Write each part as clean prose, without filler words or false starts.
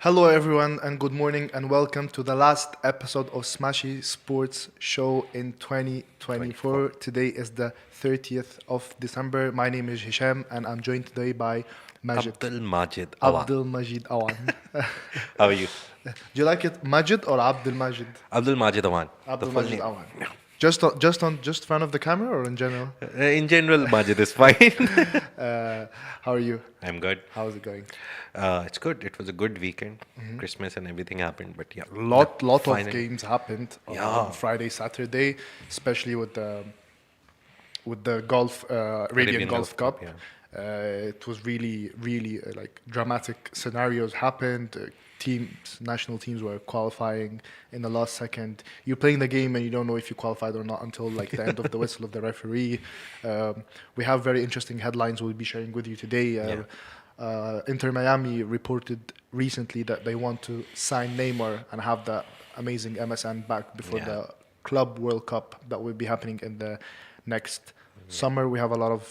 Hello, everyone, and good morning, and welcome to the last episode of Smashi Sports Show in 2024. 24. Today is the 30th of December. My name is Hisham, and I'm joined today by Majid. Abdul Majid Awan. Abdul Majid Awan. How are you? Do you like it Majid or Abdul Majid? Abdul Majid Awan. The Abdul full Majid name. Awan. Just front of the camera or in general? In general, Majid is fine. How are you? I'm good. How's it going? It's good. It was a good weekend. Christmas and everything happened, but yeah. Lot of Finally. games happened Yeah. on Friday, Saturday, especially with the golf Arabian Gulf Cup. yeah. It was really like dramatic scenarios happened. National teams were qualifying in the last second. You're playing the game and you don't know if you qualified or not until like the end of the whistle of the referee. We have very interesting headlines we'll be sharing with you today. Inter Miami reported recently that they want to sign Neymar and have the amazing MSN back before Yeah. the Club World Cup that will be happening in the next summer. We have a lot of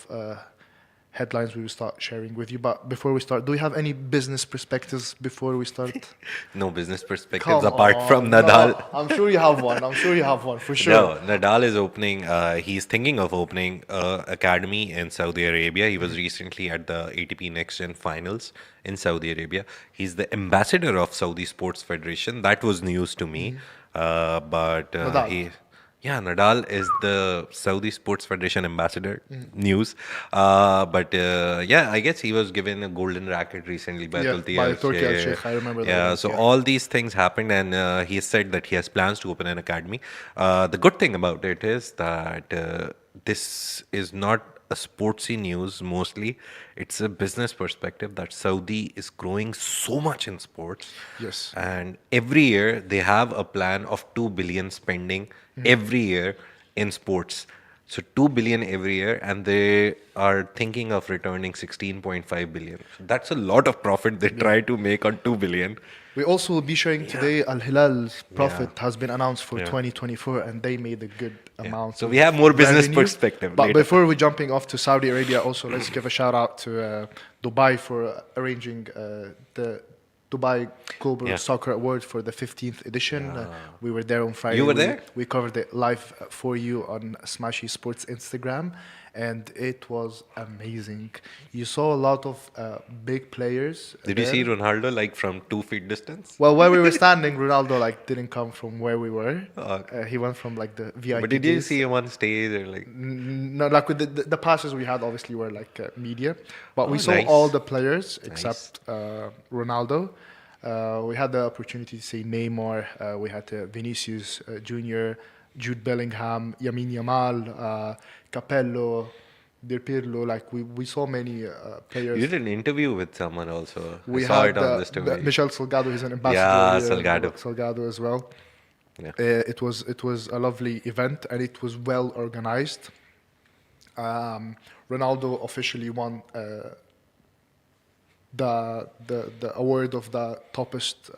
headlines we will start sharing with you. But before we start, do we have any business perspectives before we start? No business perspectives Come apart from on, Nadal. no, I'm sure you have one. I'm sure you have one for sure. No, Nadal is opening. He's thinking of opening a academy in Saudi Arabia. He was recently at the ATP Next Gen Finals in Saudi Arabia. He's the ambassador of Saudi Sports Federation. That was news to me. But Nadal. Nadal is the Saudi Sports Federation ambassador. News. I guess he was given a golden racket recently by Yeah, Turki by Al Turki Al Sheikh. Sheikh. I remember that. Yeah, event, so yeah. all these things happened, and he said that he has plans to open an academy. The good thing about it is that this is not a sportsy news mostly. It's a business perspective that Saudi is growing so much in sports. Yes. And every year they have a plan of 2 billion spending every year in sports. So 2 billion every year, and they are thinking of returning 16.5 billion. So that's a lot of profit they try to make on 2 billion. We also will be sharing today Al-Hilal's profit Yeah. has been announced for Yeah. 2024 and they made a good amount. So of we have more business revenue. perspective But later. before we jumping off to Saudi Arabia, also let's give a shout out to Dubai for arranging the Dubai Global Yeah. Soccer Award for the 15th edition. We were there on Friday. You were We- there? We covered it live for you on Smashi Sports Instagram, and it was amazing. You saw a lot of big players. Did you there. see Ronaldo like from 2 feet distance? Well, where we were standing, Ronaldo like didn't come from where we were. Okay. He went from like the VIP. But did you days. see him on stage or like? No, like with the passes we had, obviously were like media, but we Oh, saw nice. all the players except Ronaldo. We had the opportunity to see Neymar. We had Vinicius Junior, Jude Bellingham, Yamin Yamal, Capello, Del Pirlo. Like we saw many players. You did an interview with someone also. We I saw had it on the story. Michel Salgado. He's an ambassador. Yeah, here, Salgado. Salgado as well. Yeah. It was a lovely event and it was well organized. Ronaldo officially won the award of the toppest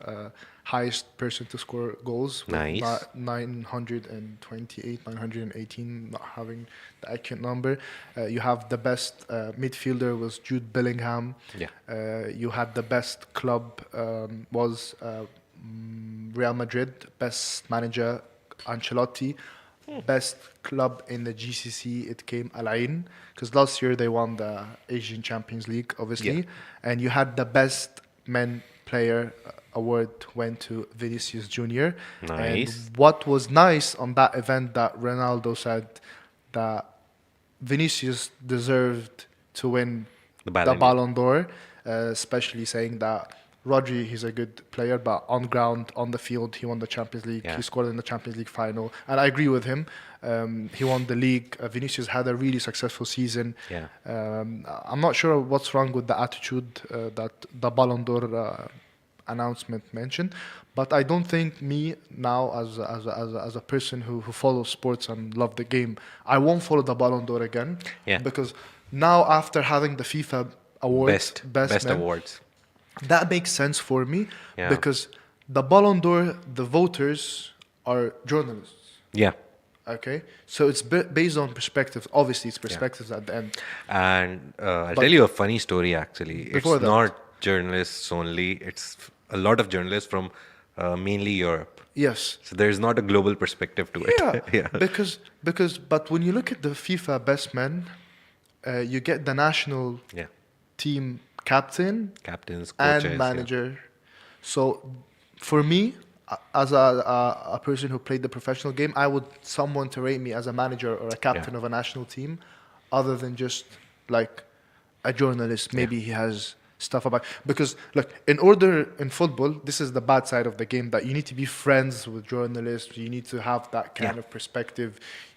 highest person to score goals. with Nice. 928, 918, not having the accurate number. You have the best midfielder was Jude Bellingham. Yeah. You had the best club was Real Madrid. Best manager Ancelotti. Best club in the GCC, it came Al Ain, because last year they won the Asian Champions League, obviously. Yeah. And you had the best men player award went to Vinicius Junior. Nice. And what was nice on that event that Ronaldo said that Vinicius deserved to win The the Ballon Ballon d'Or, especially saying that Rodri, he's a good player, but on ground, on the field, he won the Champions League. Yeah. He scored in the Champions League final, and I agree with him. He won the league. Vinicius had a really successful season. Yeah. I'm not sure what's wrong with the attitude that the Ballon d'Or announcement mentioned, but I don't think me now as a person who follows sports and love the game, I won't follow the Ballon d'Or again. Yeah. Because now after having the FIFA awards, Best men, awards. that makes sense for me Yeah. because the Ballon d'Or, the voters are journalists. Yeah. Okay, so it's based on perspectives. Obviously, it's perspectives at the end. And I'll But tell you a funny story actually. It's before that- not journalists only, it's a lot of journalists from mainly Europe. Yes. So there's not a global perspective to Yeah, it. Yeah. but when you look at the FIFA best men, you get the national Yeah. team captain Captains, and coaches. Yeah. manager. So for me, as a person who played the professional game, I would someone to rate me as a manager or a captain Yeah. of a national team, other than just like a journalist. Yeah. Maybe he has stuff about, because look, in order in football, this is the bad side of the game, that you need to be friends with journalists. You need to have that kind Yeah. of perspective.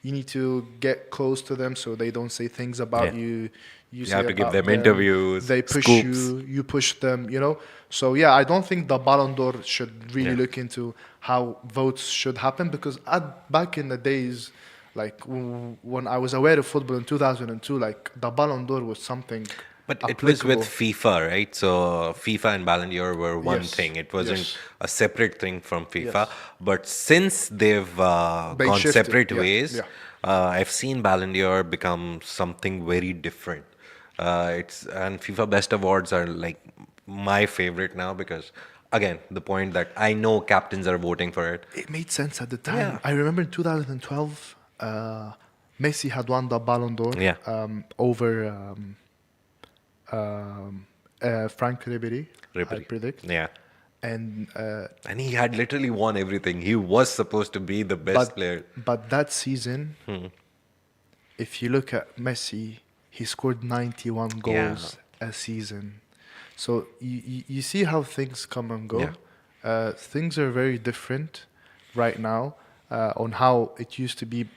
You need to get close to them so they don't say things Yeah. about you. You You say have to give about them them. interviews, They push scoops. you push them, you know. So yeah, I don't think the Ballon d'Or should really Yeah. look into how votes should happen, because back in the days, like when I was aware of football in 2002, like the Ballon d'Or was something But it was with applicable. FIFA, right? So FIFA and Ballon d'Or were one Yes, thing. It wasn't yes, a separate thing from FIFA. yes. But since they've They gone shifted. separate Yeah, ways, yeah. I've seen Ballon d'Or become something very different. It's and FIFA Best Awards are like my favorite now because, again, the point that I know captains are voting for it. It made sense at the time. Yeah. I remember in 2012, Messi had won the Ballon d'Or Yeah. over Frank Ribery, I Ribery. predict. Yeah. And And he had literally won everything. He was supposed to be the best player. but that season, if you look at Messi, he scored 91 goals a season. So you see how things come and go. Things are very different right now on how it used to be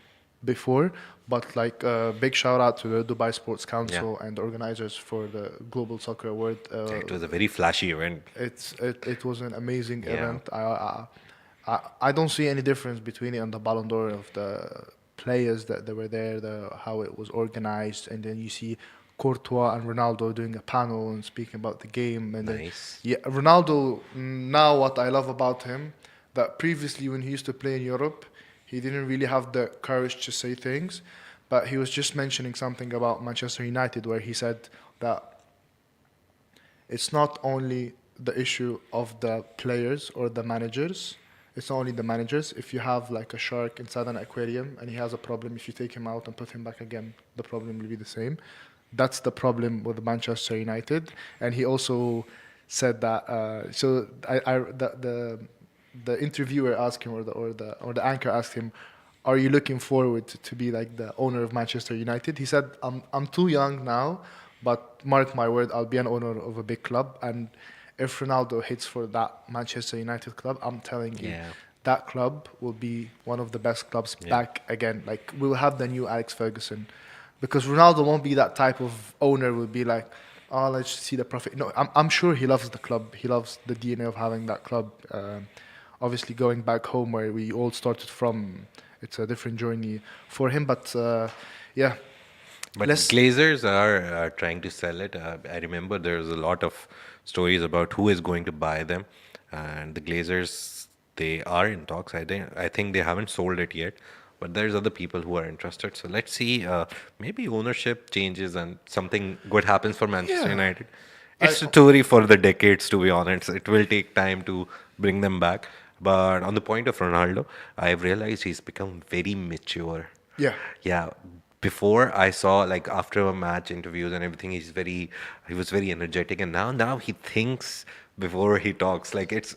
before. But like big shout out to the Dubai Sports Council and the organizers for the Global Soccer Award. It was a very flashy event. It was an amazing Yeah. event. I don't see any difference between it and the Ballon d'Or of the players that were there, how it was organized, and then you see Courtois and Ronaldo doing a panel and speaking about the game. And Nice. then, yeah, Ronaldo. Now, what I love about him, that previously when he used to play in Europe, he didn't really have the courage to say things, but he was just mentioning something about Manchester United, where he said that it's not only the issue of the players or the managers. It's not only the managers. If you have like a shark inside an aquarium and he has a problem, if you take him out and put him back again, the problem will be the same. That's the problem with Manchester United. And he also said that. So the interviewer asked him, or the anchor asked him, "Are you looking forward to be like the owner of Manchester United?" He said, "I'm too young now, but mark my word, I'll be an owner of a big club. And if Ronaldo hits for that Manchester United club, I'm telling you, Yeah. that club will be one of the best clubs Yeah. back again. Like we'll have the new Alex Ferguson, because Ronaldo won't be that type of owner. Will be like, oh, let's see the profit. No, I'm sure he loves the club. He loves the DNA of having that club. Obviously, going back home where we all started from, it's a different journey for him. But yeah, But let's Glazers are trying to sell it. I remember there's a lot of stories about who is going to buy them, and the Glazers, they are in talks. I think they haven't sold it yet, but there's other people who are interested. So let's see. Maybe ownership changes and something good happens for Manchester yeah. United. I, It's a story for the decades, to be honest. It will take time to bring them back. But on the point of Ronaldo, I've realized he's become very mature. yeah. Yeah. Before I saw like after a match interviews and everything, he was very energetic, and now he thinks before he talks. Like it's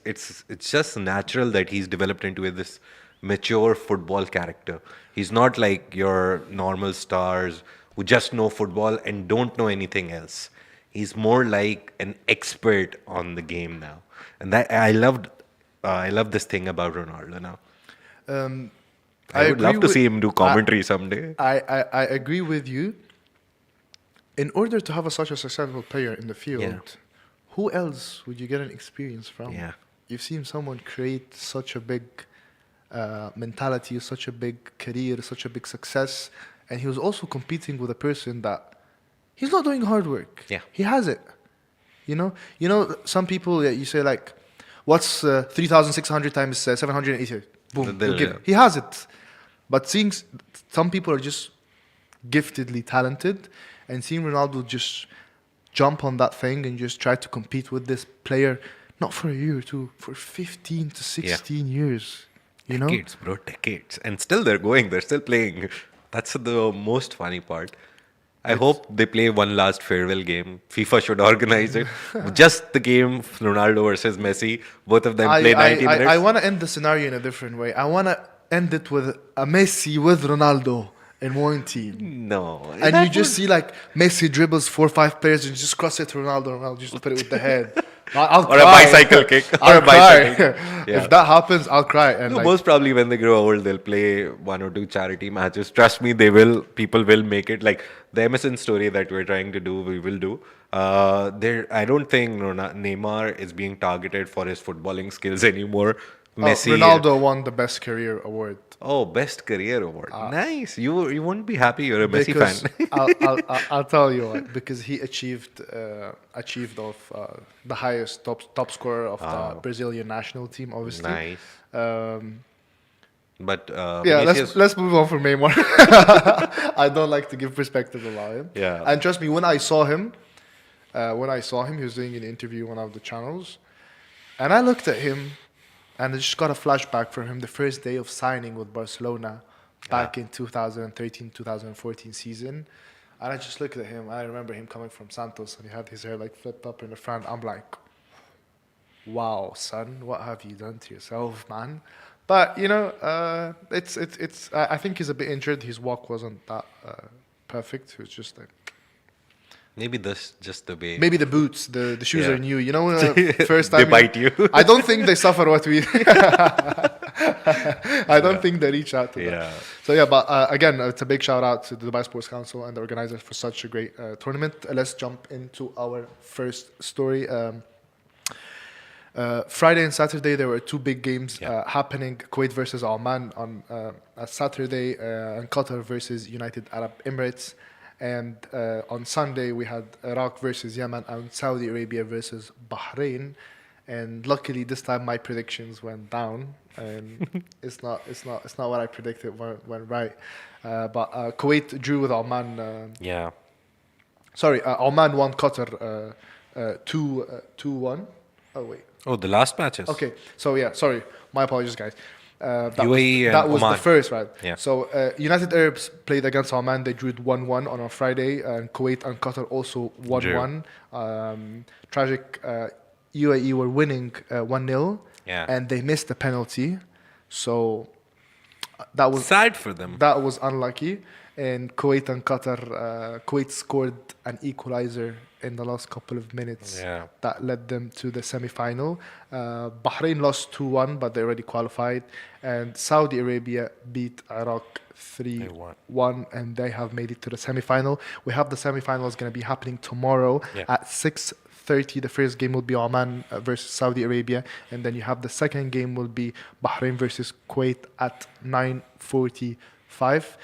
just natural that he's developed into this mature football character. He's not like your normal stars who just know football and don't know anything else. He's more like an expert on the game now, and that I loved. I love this thing about Ronaldo now. Um, I would agree love to with- see him do I- commentary someday. I agree with you. In order to have such a successful player in the field, who else would you get an experience from? Yeah. You've seen someone create such a big mentality, such a big career, such a big success, and he was also competing with a person that he's not doing hard work. Yeah. He has it. You know, some people you say like, what's 3,600 times 780? Boom, They'll- he'll give yeah. it. He has it. But seeing some people are just giftedly talented, and seeing Ronaldo just jump on that thing and just try to compete with this player, Not for a year or two, for 15 to Yeah. 16 years. You know? Decades, bro, decades. And still they're going, they're still playing. That's the most funny part. I It's hope they play one last farewell game. FIFA should organize it. Just the game, Ronaldo versus Messi. Both of them play 90 I minutes. want to end the scenario in a different way. I want to end it with a Messi with Ronaldo in one team. No. And that you just would- see like Messi dribbles 4 or 5 players and just cross it to Ronaldo. Ronaldo just put it with the head. I'll Or a cry. bicycle kick. Or I'll a bicycle cry. kick. Yeah. If that happens, I'll cry. And No, like, most probably when they grow old, they'll play one or two charity matches. Trust me, they will. People will make it. Like the MSN story that we're trying to do, we will do. I don't think Neymar is being targeted for his footballing skills anymore. Messi. Ronaldo won the best career award. Oh, best career award. Nice. You won't be happy. You're a Messi Because fan. I'll tell you what, because he achieved of the highest top scorer of the Brazilian national team, obviously. Nice. Um, But yeah, Vinicius- let's move on from Neymar. I don't like to give perspective about him. Yeah. And trust me, when I saw him, he was doing an interview on one of the channels, and I looked at him, and I just got a flashback from him the first day of signing with Barcelona back in 2013-2014 season. And I just looked at him. I remember him coming from Santos, and he had his hair like flipped up in the front. I'm like, wow, son, what have you done to yourself, man? But you know, it's. I think he's a bit injured. His walk wasn't that perfect. It was just like maybe this just the way. maybe the boots, the shoes Yeah. are new. You know, first They time bite you. I don't think they suffer what we. I don't think they reach out to that. Yeah. So yeah, but again, it's a big shout out to the Dubai Sports Council and the organizers for such a great tournament. Let's jump into our first story. Friday and Saturday, there were two big games happening. Kuwait versus Oman on a Saturday, and Qatar versus United Arab Emirates. And on Sunday, we had Iraq versus Yemen and Saudi Arabia versus Bahrain. And luckily, this time my predictions went down, and it's not what I predicted went right. But Kuwait drew with Oman. Yeah. Oman won Qatar 2-1. Oh wait. Oh, the last matches. Okay, so yeah, sorry, my apologies, guys. That UAE and that was the Oman. first, right? Yeah. So United Arabs played against Oman. They drew 1-1 on a Friday, and Kuwait and Qatar also 1-1. Tragic. UAE were winning 1-0, Yeah. and they missed the penalty. So that was Sad for them. that was unlucky. And Kuwait and Qatar, Kuwait scored an equalizer in the last couple of minutes Yeah. that led them to the semi-final. Bahrain lost 2-1, but they already qualified. And Saudi Arabia beat Iraq 3-1, and they have made it to the semi-final. We have the semi-final is going to be happening tomorrow at 6:30. The first game will be Oman versus Saudi Arabia, and then you have the second game will be Bahrain versus Kuwait at 9:45.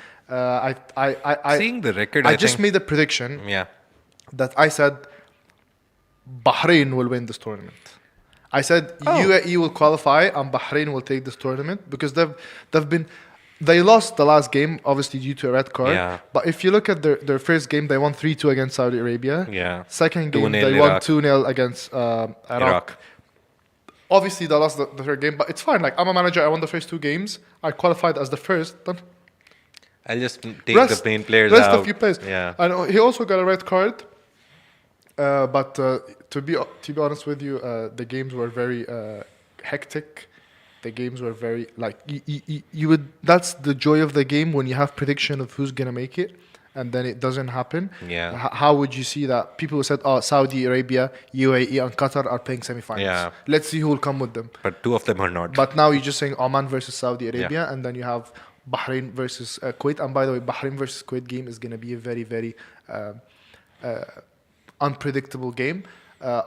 Seeing the record, I I just think, made a prediction yeah. that I said Bahrain will win this tournament. I said UAE will qualify and Bahrain will take this tournament because they lost the last game obviously due to a red card. Yeah. But if you look at their first game, they won 3-2 against Saudi Arabia. Yeah. Second game 2-0 they won Iraq. 2-0 against Iraq. Obviously they lost the third game, but it's fine. Like I'm a manager, I won the first two games. I qualified as the first. Then I'll just take the main players rest out. a few players. Yeah. And he also got a red card. But to be honest with you, the games were very hectic. The games were very like you would. That's the joy of the game when you have prediction of who's gonna make it, and then it doesn't happen. Yeah. How would you see that? People who said, "Oh, Saudi Arabia, UAE, and Qatar are playing semifinals. Yeah. Let's see who will come with them." But two of them are not. But now you're just saying Oman versus Saudi Arabia, and then you have Bahrain versus Kuwait. And by the way, Bahrain versus Kuwait game is going to be a very, very unpredictable game.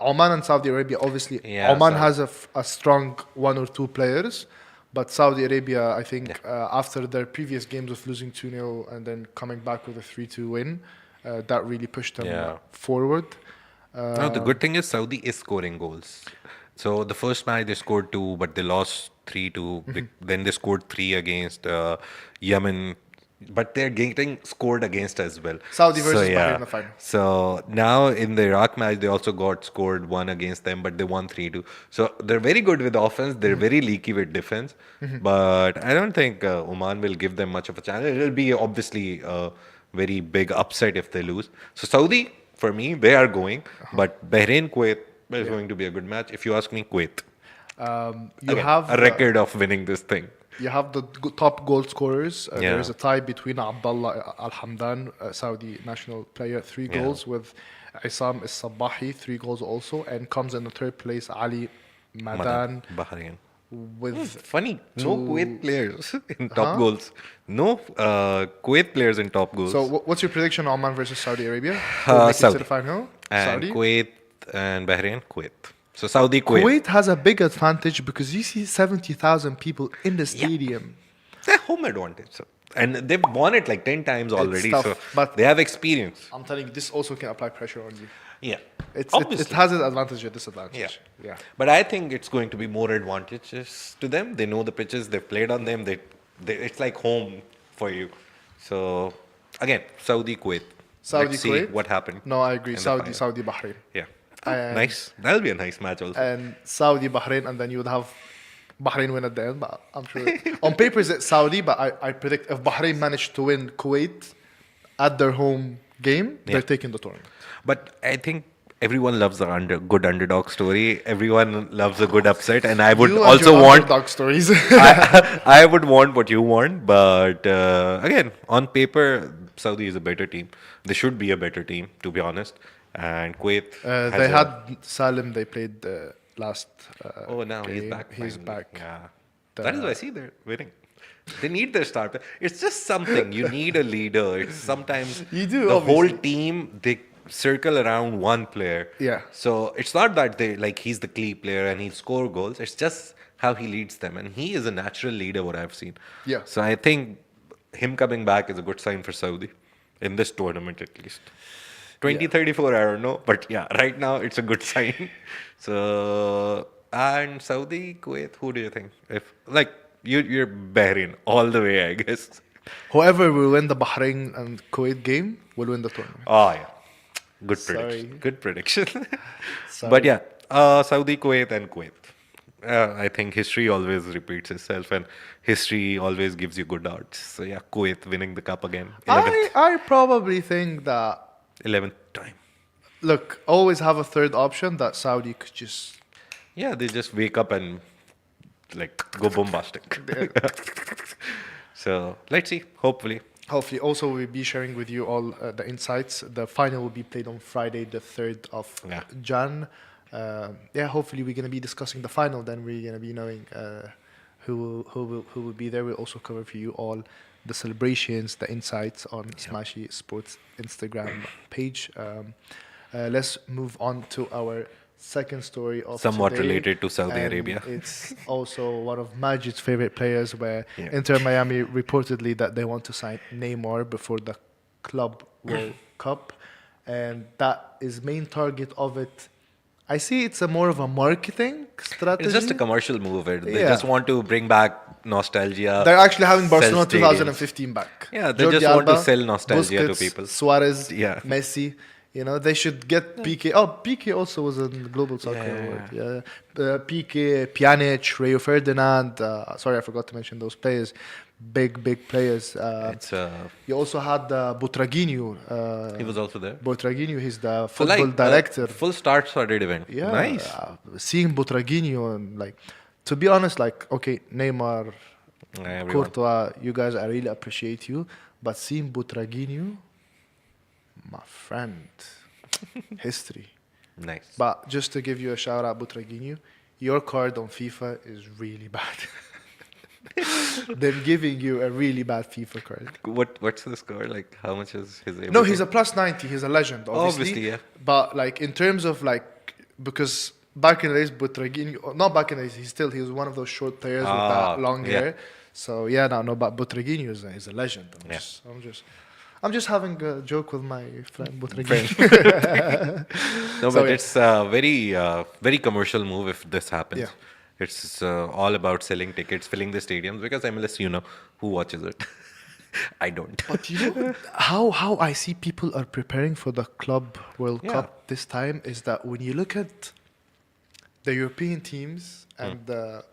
Oman and Saudi Arabia, obviously, Yeah, Oman so- has a strong one or two players. But Saudi Arabia, I think, after their previous games of losing 2-0 and then coming back with a 3-2 win, that really pushed them forward. No, the good thing is Saudi is scoring goals. So the first match they scored 2, but they lost 3-2. Then they scored 3 against Yemen. but they're getting scored against as well. Saudi So versus Bahrain yeah. in the final. So now in the Iraq match, they also got scored one against them, but they won 3-2. So they're very good with offense. They're very leaky with defense. But I don't think Oman will give them much of a chance. It'll be obviously a very big upset if they lose. So Saudi, for me, they are going. But Bahrain, Kuwait is going to be a good match. If you ask me, Kuwait. You Again, have a record of winning this thing. you have the top goal scorers. There Yeah. is a tie between Abdullah Al Hamdan, Saudi national player, 3 goals, with Isam Sabahi, 3 goals also, and comes in the third place Ali Madan Bahrain. with Funny, no Kuwait players in top Huh? goals. No Kuwait players in top goals. So what's your prediction on Oman versus Saudi Arabia? Who will make it to Saudi. the final? And Saudi. Kuwait and Bahrain, Kuwait. So Saudi, Kuwait. Kuwait has a big advantage because you see 70,000 people in the stadium. They're home advantage. So. And they've won it like 10 times already. tough, So but- they have experience. I'm telling you, this also can apply pressure on you. Yeah. It Obviously. has its advantage and disadvantage. Yeah. Yeah. But I think it's going to be more advantages to them. They know the pitches, they've played on them. It's like home for you. So, again, Saudi, Kuwait. Saudi, Let's see Kuwait. what happened. No, I agree. in the Saudi, final. Saudi, Bahrain. Yeah. And- Nice. That'll be a nice match also. And Saudi, Bahrain, and then you would have Bahrain win at the end. But I'm sure on paper it's Saudi, but I predict if Bahrain managed to win Kuwait at their home game, they're taking the tournament. But I think everyone loves a good underdog story. Everyone loves a good upset, and I would You and also your want. underdog stories. I would want what you want, but again, on paper, Saudi is a better team. They should be a better team, to be honest. And Kuwait. has They a- had Salim. They played last. Oh, now he's game. back. He's finally. back. Yeah. That is why I see they're winning. They need their star player. It's just something. You need a leader. It's sometimes You do, the whole obviously. team they circle around one player. Yeah. So it's not that they like he's the key player and he'll score goals. It's just how he leads them, and he is a natural leader. What I've seen. Yeah. So I think him coming back is a good sign for Saudi in this tournament at least. 2034, I don't know, but yeah, right now it's a good sign. So and Saudi, Kuwait, who do you think? If like you're Bahrain all the way, I guess. Whoever will win the Bahrain and Kuwait game will win the tournament. Oh yeah, good Sorry. prediction. Good prediction. Sorry. But yeah, Saudi, Kuwait, and Kuwait. I think history always repeats itself, and history always gives you good odds. So yeah, Kuwait winning the cup again, 11th, I probably think that 11th time. look, always have a third option that Saudi could just Yeah, they just wake up and like go bombastic. So let's see. Hopefully, hopefully also we'll be sharing with you all the insights. The final will be played on Friday, the 3rd of Yeah. Jan. Hopefully we're gonna be discussing the final. Then we're gonna be knowing who will be there. We'll also cover for you all the celebrations, the insights on Smashi Sports Instagram page. Let's move on to our second story of Somewhat today, related to Saudi and Arabia. It's also one of Majid's favorite players, where Yeah. Inter Miami reportedly that they want to sign Neymar before the Club World Cup, and that is main target of it. I see it's a more of a marketing strategy. it's just a commercial move. They Yeah. just want to bring back nostalgia. They're actually having sell Barcelona stadiums. 2015 back. Yeah, they just want to sell nostalgia to Busquets, people. Suarez, Yeah. Messi. You know, they should get PK. Oh, PK also was in the Global Soccer Yeah. Award. Yeah. PK, Pjanic, Rio Ferdinand. Sorry, I forgot to mention those players. Big players. It's You also had Butraguinho. he was also there. Butraguinho, he's the So, football director. full start-started event. Yeah, Nice. seeing Butraguinho and like, to be honest, like okay, Neymar, Everyone. Courtois, you guys, I really appreciate you, but seeing Butraguinho, my friend, history. Nice. But just to give you a shout out, Butraguinho, your card on FIFA is really bad. They're giving you a really bad FIFA card. What's the score? Like, how much is his? No, everything? he's a plus 90. He's a legend, obviously. Obviously, yeah. But like in terms of like, because back in the days, Butraguinho, not back in the days, he was one of those short players with Ah, that long yeah. hair. So yeah, no, but Butraguinho is a legend. Yeah. I'm just having a joke with my friend Butraguinho. No, So, but yeah. it's very commercial move if this happens. Yeah. It's all about selling tickets, filling the stadiums because MLS, who watches it? I don't. But you know how I see people are preparing for the Club World Yeah. Cup this time is that when you look at the European teams and the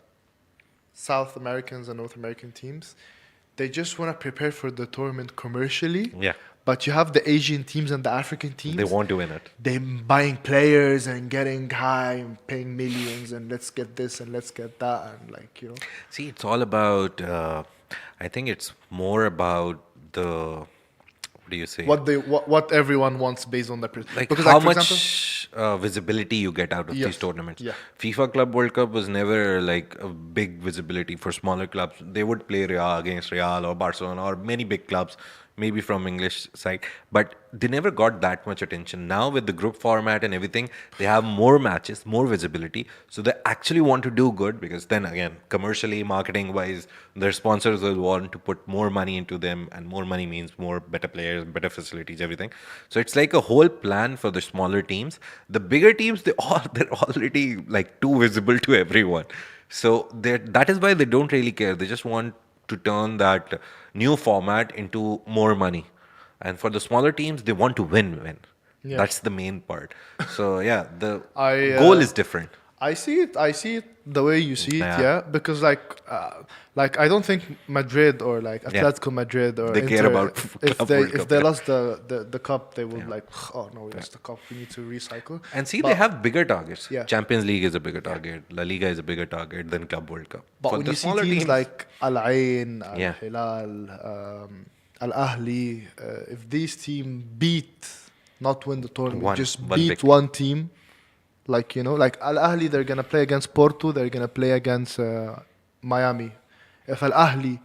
South Americans and North American teams, they just want to prepare for the tournament commercially. Yeah. But you have the Asian teams and the African They teams. want to win it. They buying players and getting high and paying millions and let's get this and let's get that and like See, it's all about. I think it's more about the. What do you say? what everyone wants based on the Like because how for example, much visibility you get out of these Yes. tournaments. Yeah. FIFA Club World Cup was never like a big visibility for smaller clubs. They would play Real against Real or Barcelona or many big clubs, maybe from English side, but they never got that much attention. Now with the group format and everything, they have more matches, more visibility. So they actually want to do good because then again, commercially, marketing wise, their sponsors will want to put more money into them, and more money means more better players, better facilities, everything. So it's like a whole plan for the smaller teams. The bigger teams, they're already like too visible to everyone. So that is why they don't really care. They just want to turn that new format into more money. And for the smaller teams, they want to win. Yeah. That's the main part. So yeah, the I goal is different. I see it the way you see it, Yeah. yeah. Because like I don't think Madrid or like Yeah. Atletico Madrid or They care Inter, about if Club they World if Cup, they yeah. lost the cup, they would like, oh no, we lost the cup. We need to recycle. And see, But- they have bigger targets. Yeah. Champions League is a bigger target. La Liga is a bigger target than Club World Cup. But For when the you see smaller teams like Al Ain, Al Yeah. Hilal, Al Ahli, if these teams not win the tournament, just one beat big- one team, like like Al Ahli, they're gonna play against Porto, they're gonna play against Miami. If Al Ahli,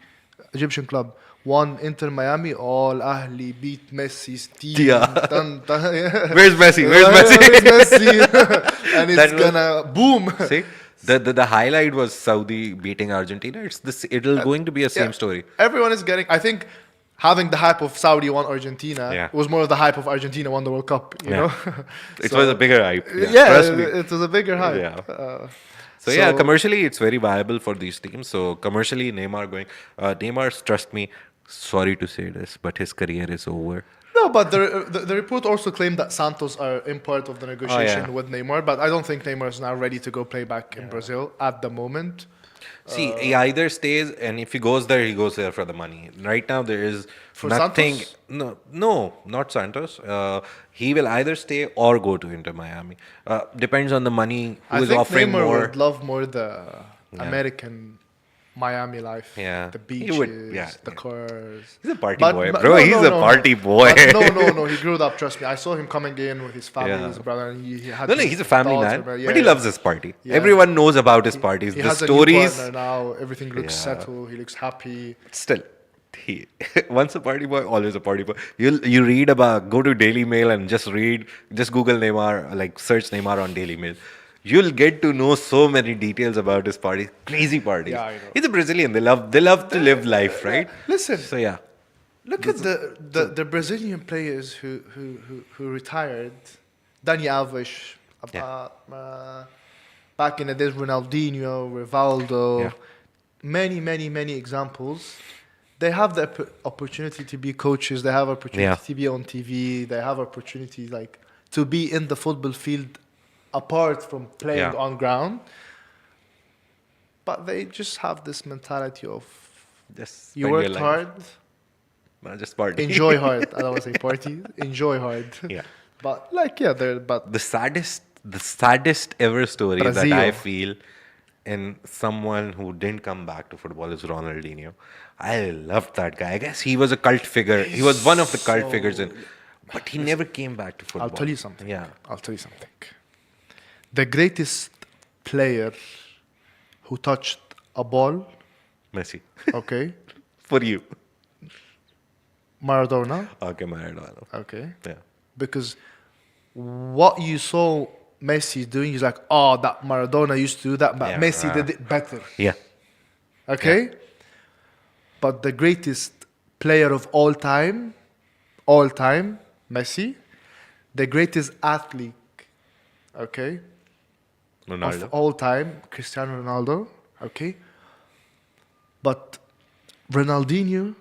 Egyptian club, won Inter Miami, all Ahli beat Messi's team. Yeah. Yeah. Where's Messi? Where's Messi? Where's Messi? And it's That was- gonna boom. See, the highlight was Saudi beating Argentina. It'll going to be a same Yeah. story. Everyone is getting. I think having the hype of Saudi won Argentina Yeah. was more of the hype of Argentina won the World Cup. You Yeah. know, It So- was a bigger hype. Yeah, Trust me. it was a bigger hype. Yeah. So yeah, commercially it's very viable for these teams. So commercially, Neymar's, trust me, sorry to say this, but his career is over. No, but the report also claimed that Santos are in part of the negotiation yeah. with Neymar, but I don't think Neymar is now ready to go play back in Brazil at the moment. See, he either stays, and if he goes there for the money. Right now, there is For nothing. Santos? No, not Santos. He will either stay or go to Inter Miami. Depends on the money. Who I is think offering Neymar more? would love more the American Miami life. Yeah. The He beaches, would, the cars. He's a party But- boy, but- bro. no, He's no, a no, party no. boy. But no. He grew up. Trust me. I saw him coming in with his family, Yeah. his brother, and he had. No, his he's a family daughter, man, yeah, but he yeah. loves his party. Yeah. Everyone knows about his parties. He The has a stories. new partner now. Everything looks Yeah. settled. He looks happy. Still, he once a party boy, always a party boy. You read about, go to Daily Mail and just Google Neymar, like search Neymar on Daily Mail. You'll get to know so many details about his parties, crazy parties. Yeah, I know. He's a Brazilian. They love to live life, right? Listen, So yeah, look at the Brazilian players who retired. Dani Alves, back in the days, Ronaldinho, Rivaldo, Yeah. many examples. They have the opportunity to be coaches. They have opportunity Yeah. to be on TV. They have opportunity like to be in the football field, apart from playing Yeah. on ground. But they just have this mentality of just you spend your worked life. hard, Just party. enjoy hard. I don't want to say party. Enjoy hard. Yeah. But like but The saddest ever story Brazil. that I feel in someone who didn't come back to football is Ronaldinho. I loved that guy. I guess he was a cult figure. He was one of the cult figures but he never came back to football. I'll tell you something. Yeah. I'll tell you something. The greatest player who touched a ball, Messi. okay, For you. Maradona, Okay, Maradona. okay, Yeah. because what you saw Messi doing is like, oh, that Maradona used to do that, but Yeah, Messi did it better. Yeah. Okay? But the greatest player of all time, Messi, the greatest athlete, okay, Ronaldo. of all time, Cristiano Ronaldo, okay? But Ronaldinho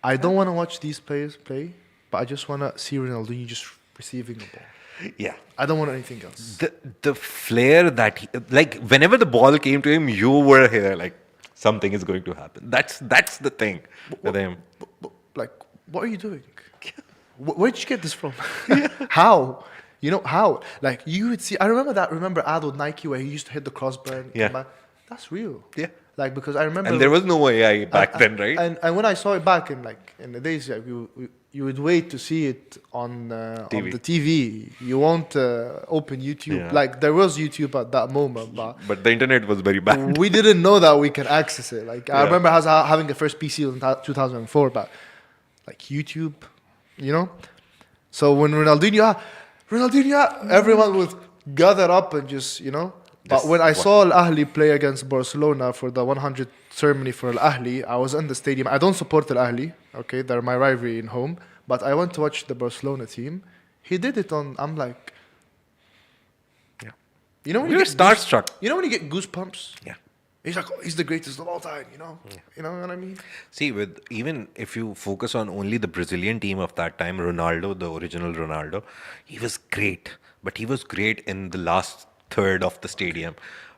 I don't want to watch these players play, but I just want to see Ronaldinho just receiving the ball. Yeah. I don't want anything else. The flair that he, like whenever the ball came to him, you were here like something is going to happen. That's the thing with him. Like, what are you doing? Where did you get this from? How? You know how? Like you would see. I remember that. Remember Ado Nike where he used to hit the crossbar. And Yeah. come back? That's real. Yeah. Like because I remember. And there was no AI back then, right? And when I saw it back in the days, like, you would wait to see it on TV. the TV. You won't open YouTube. Yeah. Like there was YouTube at that moment, but But the internet was very bad. we didn't know that we can access it. Like I Yeah. remember having the first PC in 2004, but like YouTube, you know. So when Ronaldinho, everyone would gather up and just, you know. But Just when I watch. saw Al Ahly play against Barcelona for the 100th ceremony for Al Ahly, I was in the stadium. I don't support Al Ahly, okay? They're my rivalry in home. But I went to watch the Barcelona team. He did it on. I'm like, Yeah. you know when You're you get starstruck. you know when you get goosebumps. Yeah. He's like, oh, he's the greatest of all time. You know what I mean? See, with even if you focus on only the Brazilian team of that time, Ronaldo, the original Ronaldo, he was great. But he was great in the last third of the stadium.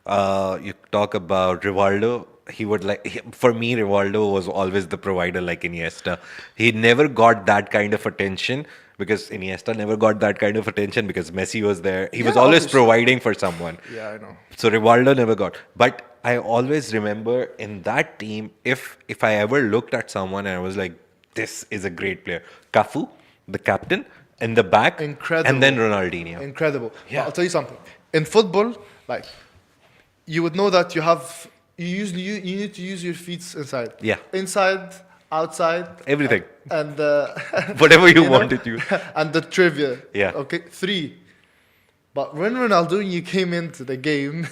You talk about Rivaldo. He would for me, Rivaldo was always the provider like Iniesta. He never got that kind of attention because Iniesta never got that kind of attention because Messi was there. He was Yeah, always obviously. providing for someone. Yeah, I know. So Rivaldo never got. But I always remember in that team, if I ever looked at someone and I was like, this is a great player. Cafu, the captain, in the back, Incredible. and then Ronaldinho. Incredible. Yeah. But I'll tell you something. In football, like you would know that you need to use your feet inside. Yeah. Inside, outside. Everything. And Whatever you know, wanted to. And the trivia. Yeah. Okay. 3. But when Ronaldinho came into the game,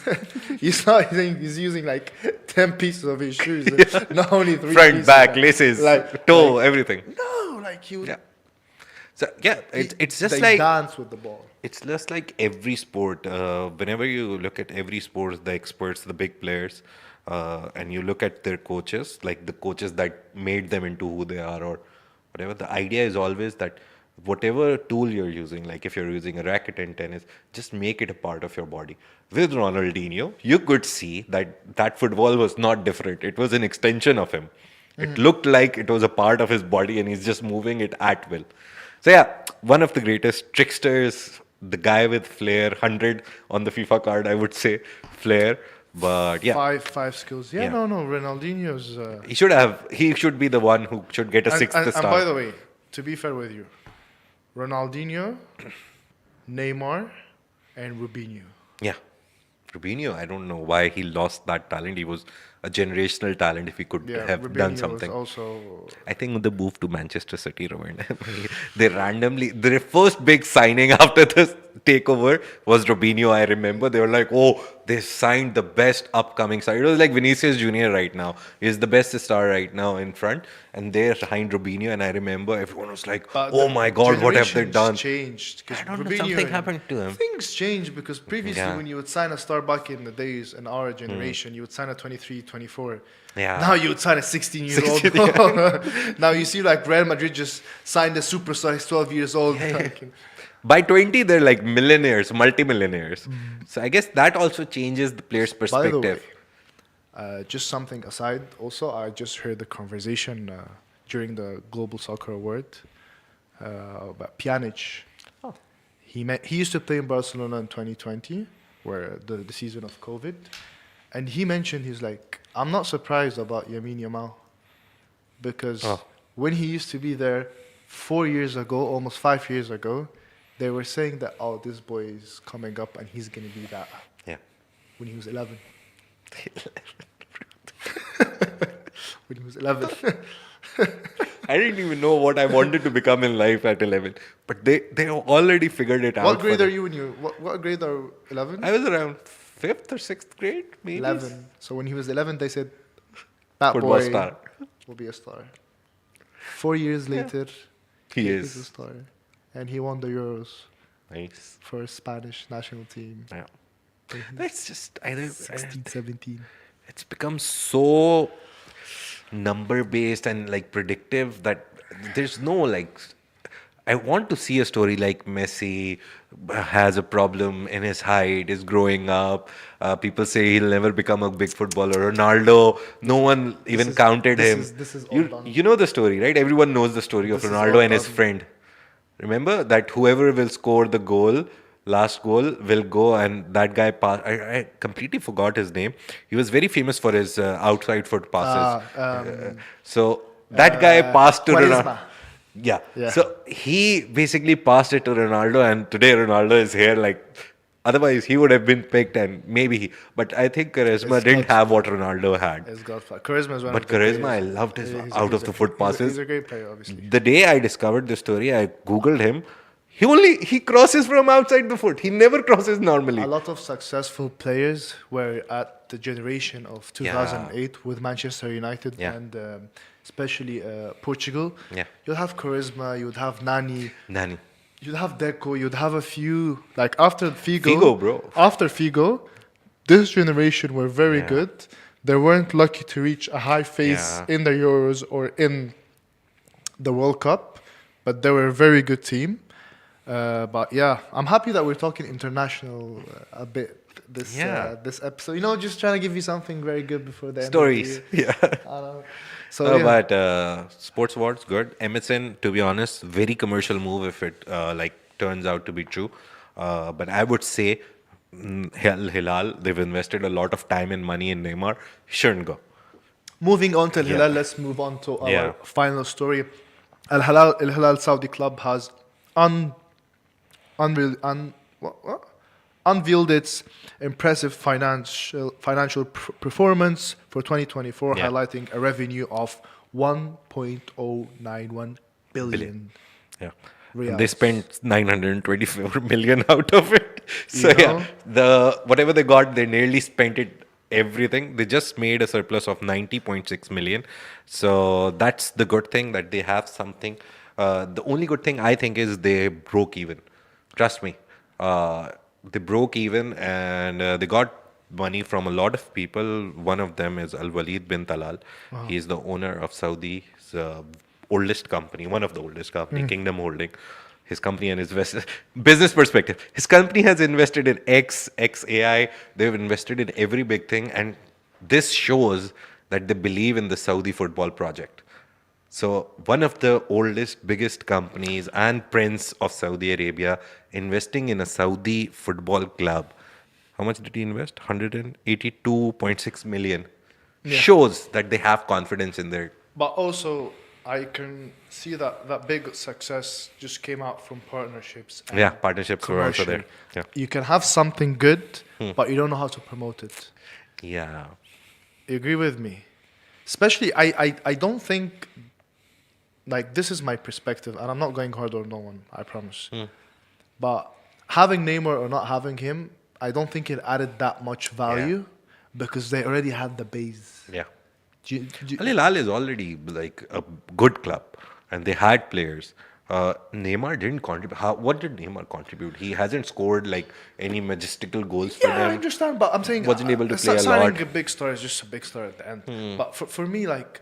you saw he's using like 10 pieces of his shoes. Not only 3 Front, pieces. back, laces, toe, like, everything. no, like he would. Yeah. So yeah, it's just they like dance with the ball. it's just like every sport. Whenever you look at every sport, the experts, the big players, and you look at their coaches, like the coaches that made them into who they are or whatever, the idea is always that whatever tool you're using, like if you're using a racket in tennis, just make it a part of your body. With Ronaldinho, you could see that football was not different. It was an extension of him. It looked like it was a part of his body and he's just moving it at will. So yeah, one of the greatest tricksters, the guy with flair, 100 on the FIFA card, I would say, flair. But yeah, Five skills. Yeah, Yeah. no, Ronaldinho's. he should be the one who should get a sixth And star. by the way, to be fair with you, Ronaldinho, Neymar, and Rubinho. Yeah. Rubinho, I don't know why he lost that talent. He was a generational talent if he could Yeah, have Rubinho done was something. also. I think the move to Manchester City ruined him. They randomly, their first big signing after the takeover was Rubinho. I remember they were like, oh, they signed the best upcoming star. It was like Vinicius Junior right now. He's the best star right now in front. And they signed Rubinho. And I remember everyone was like, But oh the my God, what have they generations done? Changed. 'Cause I don't know, Rubinho something and- happened to him. Things changed because previously Yeah. when you would sign a star back in the days in our generation, you would sign a 23, 24. Yeah. Now you would sign a 16-year-old. 16, Now you see like Real Madrid just signed a superstar. He's 12 years old. Like, By 20, they're like millionaires, multimillionaires. So I guess that also changes the player's by the way, perspective. just something aside. Also, I just heard the conversation during the Global Soccer Award about Pjanic. Oh. He used to play in Barcelona in 2020, where the season of COVID, and he mentioned he's like, I'm not surprised about Yamin Yamal because Oh. when he used to be there 4 years ago, almost 5 years ago, they were saying that this boy is coming up and he's gonna be that Yeah. when he was 11. When he was 11. I didn't even know what I wanted to become in life at 11. But they already figured it out. What grade for are them. you when you? What grade are 11? I was around 5th or 6th grade, maybe. 11. So when he was 11, they said that Football boy star. will be a star. 4 years later, He is a is. star, and he won the Euros Nice. for Spanish national team. Yeah. That's just, I don't, 16, 17. it's become so, number based and like predictive that there's no like I want to see a story like Messi has a problem in his height, is growing up. People say he'll never become a big footballer. Ronaldo, no This is one this even is counted this him. is this is all You done. you know the story, right? Everyone knows the story of This is all Ronaldo and his done. friend. Remember that whoever will score the goal, last goal, will go and that guy pass. I completely forgot his name. He was very famous for his outside foot passes. Uh, um, So that guy passed to Ronaldo. Quaresma. Yeah. Yeah. So he basically passed it to Ronaldo, and today Ronaldo is here. Like, otherwise he would have been picked, and maybe he. But I think Charisma It's didn't God's have what plan. Ronaldo had. It's God's plan. Charisma is one But of the Charisma, I greatest. loved his out He's of a the foot he's passes. a great player, obviously. The day I discovered this story, I googled him. He crosses from outside the foot. He never crosses A normally. lot of successful players were at the generation of Yeah. 2008 with Manchester United Yeah. and especially Portugal. Yeah. You'll have Charisma, you'd have Nani, Nani. you'd have Deco, you'd have a few like after Figo, bro. After Figo, this generation were very Yeah. good. They weren't lucky to reach a high phase Yeah. in the Euros or in the World Cup, but they were a very good team. But yeah, I'm happy that we're talking international a bit Yeah. this episode. You know, just trying to give you something very good before the end Stories. of the year. Yeah. I know. So No, yeah, but sports awards good. Emerson, to be honest, very commercial move if it like turns out to be true. But I would say Hilal, they've invested a lot of time and money in Neymar. Shouldn't go. moving on to Yeah. Al-Hilal, let's move on to our Yeah. final story. Al-Hilal Saudi Club has un, unreal, un, what? Unveiled its impressive financial performance for 2024, Yeah. highlighting a revenue of 1.091 billion Yeah. riyals. And they spent 924 million out of it. So You know? yeah, the whatever they got, they nearly spent it everything. They just made a surplus of 90.6 million. So that's the good thing that they have something. The only good thing I think is they broke even. Trust me. They broke even and they got money from a lot of people. One of them is Al Walid bin Talal. He is the owner of Saudi's oldest company, one of the oldest company, Kingdom Holding. His company and his business perspective. His company has invested in XAI. They've invested in every big thing, and this shows that they believe in the Saudi football project. So one of the oldest, biggest companies and prince of Saudi Arabia investing in a Saudi football club. How much did he invest? 182.6 million. Yeah. Shows that they have confidence in their But also, I can see that big success just came out from partnerships. And partnerships were also commercial. there. Yeah. You can have something good, but you don't know how to promote it. Yeah. You agree with me? Especially, I don't think, like, this is my perspective, and I'm not going hard on no one, I promise. But having Neymar or not having him, I don't think it added that much value because they already had the base. Yeah. Do you- Al-Hilal is already like a good club, and they had players. Neymar didn't contribute. What did Neymar contribute? He hasn't scored like any majestical goals for Yeah, I them. understand, but I'm saying Wasn't able to play a signing lot. a big star is just a big star at the end. But for me, like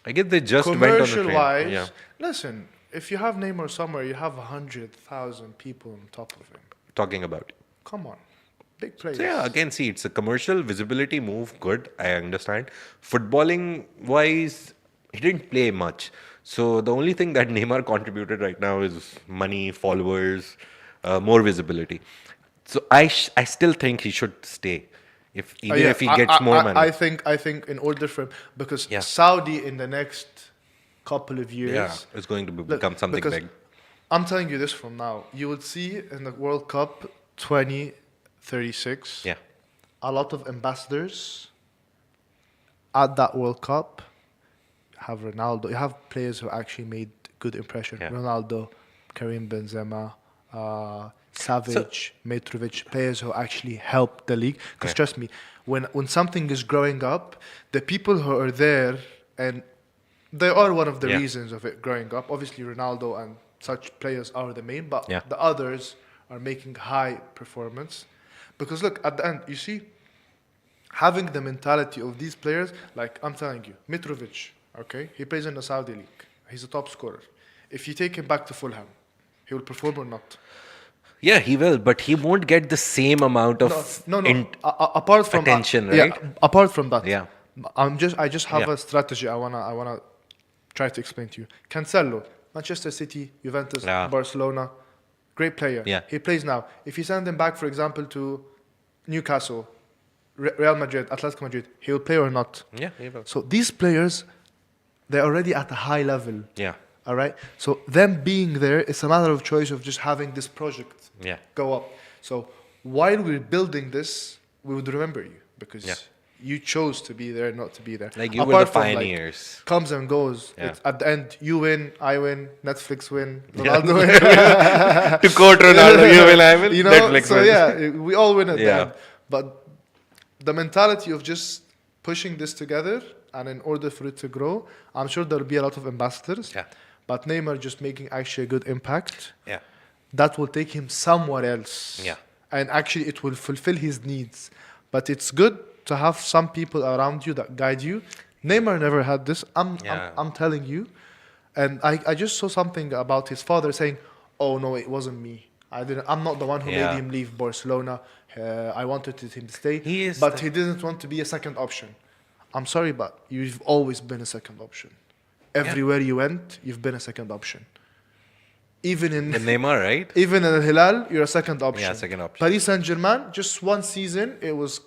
I guess they just went on a commercial train. wise, Yeah, listen, if you have Neymar somewhere, you have 100,000 people on top of him. talking about. Come on, big players. So yeah, again, see, it's a commercial visibility move. Good, I understand. Footballing wise, he didn't play much. So the only thing that Neymar contributed right now is money, followers, more visibility. So I still think he should stay, if even Yeah, if he gets more money. I think in order for him because Yeah. Saudi in the next couple of years, Yeah, it's going to look, become something because big. I'm telling you this from now. You will see in the World Cup 2036. Yeah, A lot of ambassadors at that World Cup have Ronaldo. You have players who actually made good impression. Yeah. Ronaldo, Karim Benzema, Savage, Mitrovic, players who actually helped the league. Because Yeah. trust me, when something is growing up, the people who are there, and they are one of the Yeah. reasons of it growing up. Obviously, Ronaldo and such players are the main, but Yeah. the others are making high performance. Because look, at the end, you see, having the mentality of these players, like I'm telling you, Mitrovic, okay, he plays in the Saudi league. He's a top scorer. If you take him back to Fulham, he will perform or not? Yeah, he will, but he won't get the same amount No, of no, no. Apart from attention, yeah, right? apart from that, Yeah. I just have Yeah. a strategy. I wanna try to explain to you. Cancelo, Manchester City, Juventus, Yeah. Barcelona, great player. Yeah. He plays now. If you send him back, for example, to Newcastle, Real Madrid, Atletico Madrid, he will play or not. Yeah, he will. So these players, they're already at a high level. Yeah. All right. So them being there, it's a matter of choice of just having this project Yeah. go up. So while we're building this, we would remember you because Yeah. you chose to be there, not to be there. Like you were the Apart from, like, pioneers. comes and goes. Yeah. It's at the end, you win, I win, Netflix win, Yeah. Ronaldo win. To quote Ronaldo, you will, I will. You know, Netflix so will. yeah, we all win at the Yeah. end. But the mentality of just pushing this together, and in order for it to grow, I'm sure there'll be a lot of ambassadors. Yeah. But Neymar just making actually a good impact, Yeah. that will take him somewhere else. Yeah. And actually, it will fulfill his needs. But it's good to have some people around you that guide you. Neymar never had this. Yeah. I'm telling you. And I just saw something about his father saying, "Oh no, it wasn't me. I'm not the one who Yeah. made him leave Barcelona. I wanted him to stay, He is but the- he didn't want to be a second option." I'm sorry, but you've always been a second option. Everywhere you went, you've been a second option. Even in The Neymar, right? even in Al-Hilal, you're a second option. Yeah, second option. Paris Saint-Germain, just one season, it was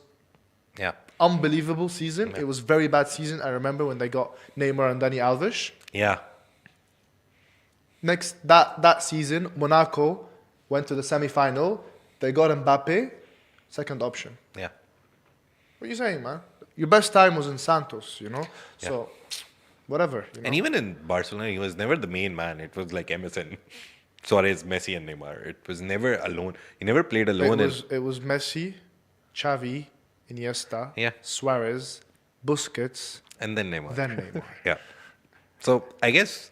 Yeah. unbelievable season. It was very bad season. I remember when they got Neymar and Dani Alves. Yeah. Next that season, Monaco went to the semi-final. They got Mbappe, second option. Yeah. What are you saying, man? Your best time was in Santos, you know? So, whatever. You know? And even in Barcelona, he was never the main man. It was like MSN, Suarez, Messi, and Neymar. It was never alone. He never played alone. It was Messi, Xavi, Iniesta, Yeah. Suarez, Busquets, and then Neymar. then Neymar. Yeah. So I guess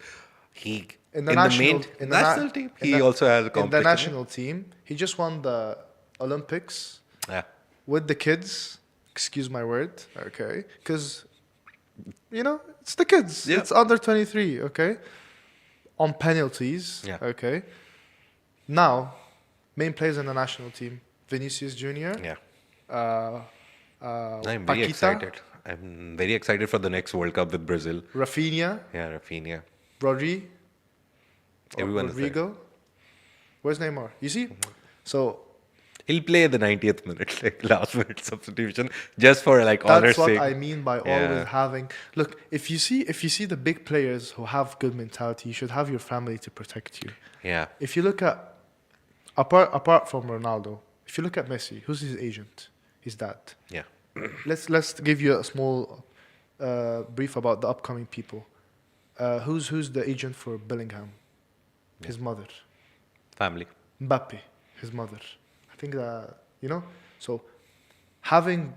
he In the national, main national team, in he the- also has a in competition. the national team, he just won the Olympics Yeah. with the kids. Excuse my word, okay? Because you know it's the kids. Yeah. It's under 23, okay? On penalties, Yeah. okay. Now, main players in the national team: Vinicius Junior. Yeah. I'm very Paquita, excited. I'm very excited for the next World Cup with Brazil. Rafinha, Yeah, Rafinha. Rodri, Everyone is there. Rodrigo. Where's Neymar? You see? So He'll play the 90th minute, like last minute substitution, just for like honor's that's what sake. I mean by Yeah. always having. Look, if you see the big players who have good mentality, you should have your family to protect you. Yeah. If you look at apart from Ronaldo, if you look at Messi, who's his agent? His dad. Yeah. Let's give you a small brief about the upcoming people. Who's the agent for Bellingham? His mother. Family. Mbappe, his mother. I think that, you know, so having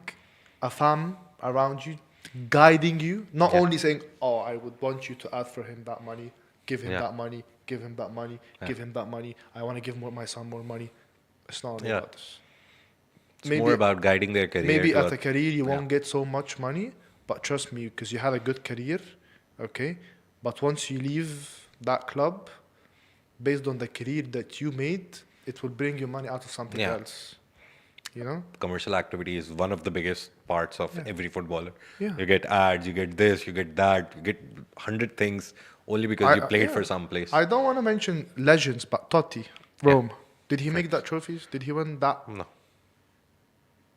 a fam around you, guiding you, not Yeah. only saying, "Oh, I would want you to add for him that money, give him Yeah. that money, give him that money, Yeah. give him that money. I want to give my son more money." It's not only Yeah. about this. It's more about guiding their career. Maybe to at a career you yeah. won't get so much money, but trust me, because you had a good career, okay? But once you leave that club, based on the career that you made, it will bring you money out of something Yeah. else. You know? Commercial activity is one of the biggest parts of Yeah. every footballer. Yeah. You get ads, you get this, you get that, you get 100 things only because you played for some place. I don't want to mention legends, but Totti, Rome. Did he make that trophies? Did he win that No.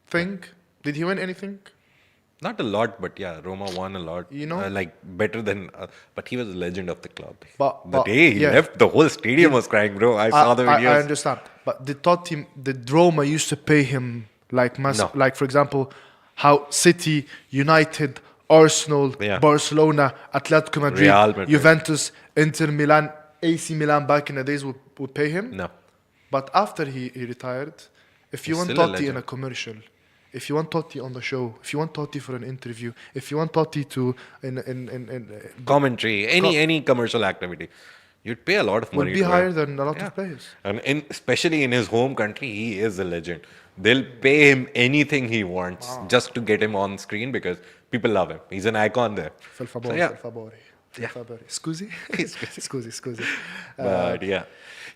thing? Did he win anything? Not a lot, but yeah, Roma won a lot. You know? like better than. But he was a legend of the club. But- the but, day he yeah. left, the whole stadium was crying, bro. I saw the videos. I understand, but did Roma used to pay him like No. like for example, how City, United, Arsenal, Yeah. Barcelona, Atletico Madrid, Real Madrid. Juventus, Inter Milan, AC Milan back in the days would pay him. No. But after he retired, if you He's want still a Totti in legend. a commercial, if you want Totti on the show, if you want Totti for an interview, if you want Totti to in Commentary, any commercial activity. You'd pay a lot of Will money be to have. higher than a lot Yeah. of players. And especially in his home country, he is a legend. They'll pay him anything he wants just to get him on screen because people love him. He's an icon there. Fil So favore, yeah, fil favore, fil yeah. favore. Scusi? Scusi, scusi. But yeah.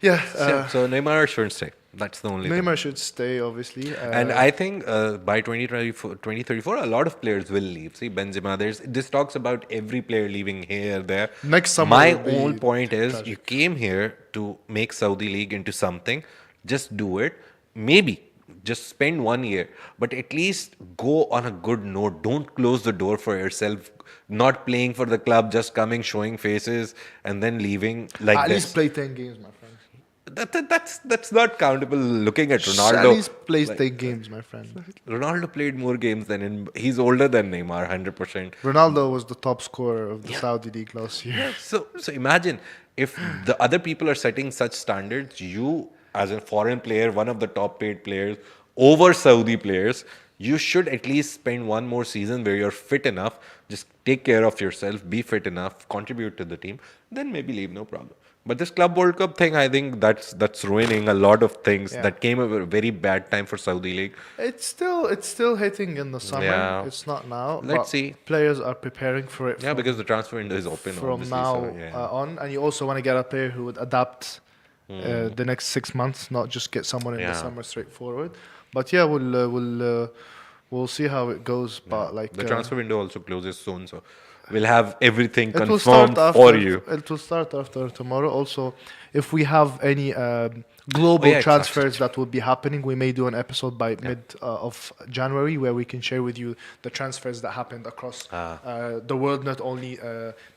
Yeah, So Neymar shouldn't stay. That's the only thing. Neymar should stay, obviously. And I think by 2034, a lot of players will leave. See, Benzema, this talks about every player leaving here, there. Next summer My will be whole point is you tragic. came here to make Saudi League into something. Just do it. Maybe just spend 1 year, but at least go on a good note. Don't close the door for yourself. Not playing for the club, just coming, showing faces, and then leaving like At this. least play 10 games, my friend. That's not countable. Looking at At Ronaldo, least play like, 10 games, my friend. Ronaldo played more games he's older than Neymar, 100%. Ronaldo was the top scorer of the Saudi League last year. So imagine if the other people are setting such standards, you as a foreign player, one of the top paid players, over Saudi players, you should at least spend one more season where you're fit enough, just take care of yourself, be fit enough, contribute to the team, then maybe leave, no problem. But this Club World Cup thing, I think that's ruining a lot of things. Yeah. That came at a very bad time for Saudi League. It's still hitting in the summer. Yeah. It's not now. Let's but see. Players are preparing for it. Yeah, because the transfer window is open from obviously, now so, yeah. on, and you also want to get a player who would adapt the next 6 months, not just get someone in the Yeah. summer straightforward. But yeah, we'll see how it goes. But like The transfer window also closes soon, so we'll have everything it will start confirmed after for you. It will start after tomorrow. Also, if we have any global yeah, transfers that will be happening, we may do an episode by mid of January where we can share with you the transfers that happened across the world, not only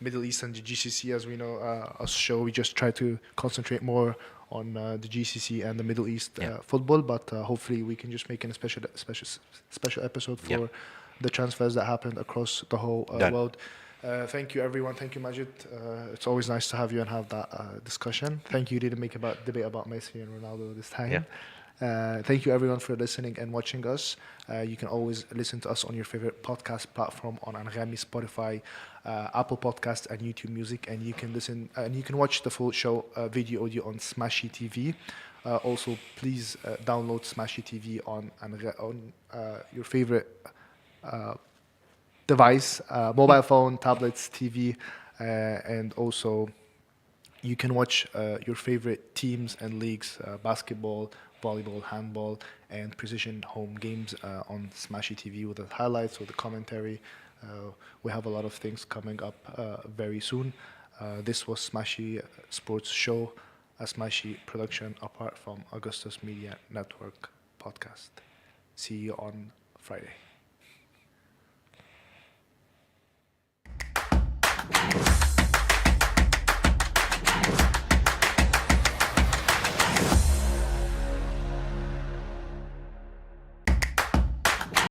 Middle East and the GCC. As we know, us show we just try to concentrate more on the GCC and the Middle East football, but hopefully we can just make a special episode for Yeah. the transfers that happened across the whole Done. world. Thank you, everyone. Thank you, Majid. It's always nice to have you and have that discussion. Thank you. You didn't make about debate about Messi and Ronaldo this time. Thank you, everyone, for listening and watching us. You can always listen to us on your favorite podcast platform on Anghami, Spotify, Apple Podcast, and YouTube Music. And you can listen and you can watch the full show video audio on Smashi TV. Also, please download Smashi TV on your favorite device, mobile phone, tablets, TV, and also you can watch your favorite teams and leagues, basketball, volleyball, handball, and precision home games on Smashi TV with the highlights, with the commentary. We have a lot of things coming up very soon. This was Smashi Sports Show, a Smashi production apart from Augustus Media Network podcast. See you on Friday.